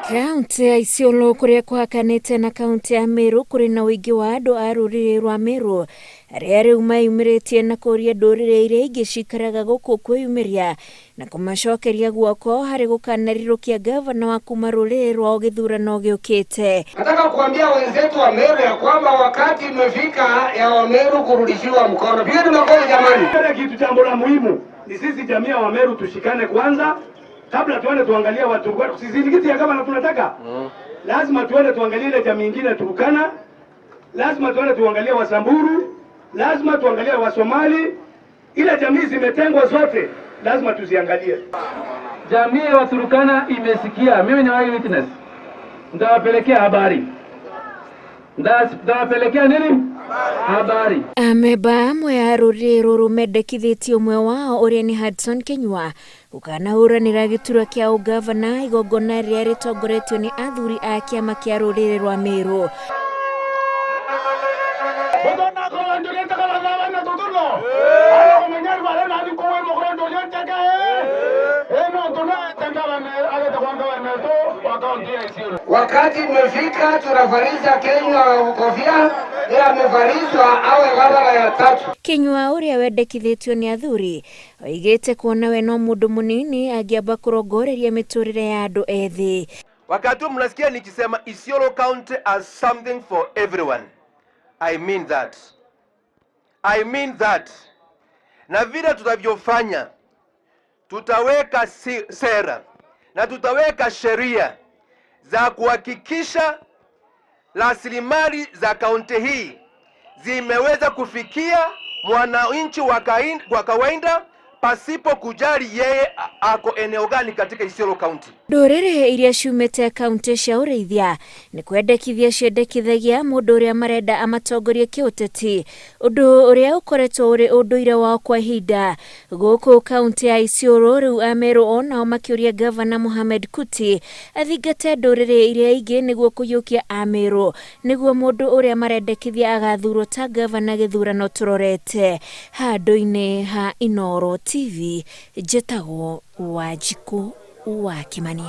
Kaunti ya Isiolo kuria kwakanite na kaunti ya Ameru kuri na wingi wa andu a ruriri rwa Ameru arĩa rĩu mayumĩrĩtie na kũũria ndũrĩrĩ iria ingĩ cikaraga gũkũ kwĩyumĩria na kũmacokeria guoko harĩ gũkanerirũkia gavana wa kuma rũrĩrĩ rwao gĩthurano gĩũkĩte. Nataka kuambia wenzetu wa Ameru ya kwamba wakati imefika ya Ameru kurudishiwa mkono. Pia tunakosa jamani. Kitu jambo la muhimu ni sisi jamii ya Ameru tushikane kwanza. Kabla tuone tuangalie watu wetu sisi nikiti ya gavana tunataka. Lazima tuone tuangalie ile jamii nyingine Turkana. Lazima tuone tuangalie Wasamburu. Lazima tuangalie Wasomali. Ile jamii zimetengwa zote. Lazima tuziangalie. Jamii ya Turkana imesikia. Mimi ni witness. Ndawapelekea habari. Ndawapelekea nini? Habari. Ameba amwe a rũrĩrĩ rũrũ mendekithĩtie ũmwe wao ũrĩa nĩ Hudson Kenyua gũkanahũranĩra gĩturwa kĩa ũgavana igongona rĩrĩa rĩtongoretio nĩ athuri a kĩama kĩa rũrĩrĩ rwa Ameru. Wakati imefika tunavalisha Kenyua kofia ila amevalishwa awe gavana ya tatu. Kenyua ũrĩa wendekithĩtio nĩ athuri oigĩte kuona we no mũndũ mũnini angĩamba kũrongoreria mĩtũrĩre ya andũ ethĩ. Wakati mnasikia nikisema Isiolo County as something for everyone, I mean that. I mean that. Na vile tutavyofanya, tutaweka sera na tutaweka sheria za kuhakikisha rasilimali za kaunti hii zimeweza kufikia mwananchi wa kawaida pasipo kujali yeye ako eneo gani katika Isiolo County. Ndũrĩrĩ iria ciumĩte kaunti cia ũrĩithia nĩ kwendekithia ciendekithagia mũndũ ũrĩa marenda amatongorie kĩũteti, ũndũ ũrĩa ũkoretwo ũrĩ ũndũire wao kwa ihinda. Gũkũ kaunti ya Isiolo rĩu Ameru onao makĩũria gavana Mohamed Kuti athingate ndũrĩrĩ iria ingĩ nĩguo kũiyũkia Ameru, nĩguo mũndũ ũrĩa marendekithia agathurwo ta gavana gĩthurano tũrorete. Handũ-inĩ ha Inooro TV, njĩtagwo Wanjikũ wa Kimani.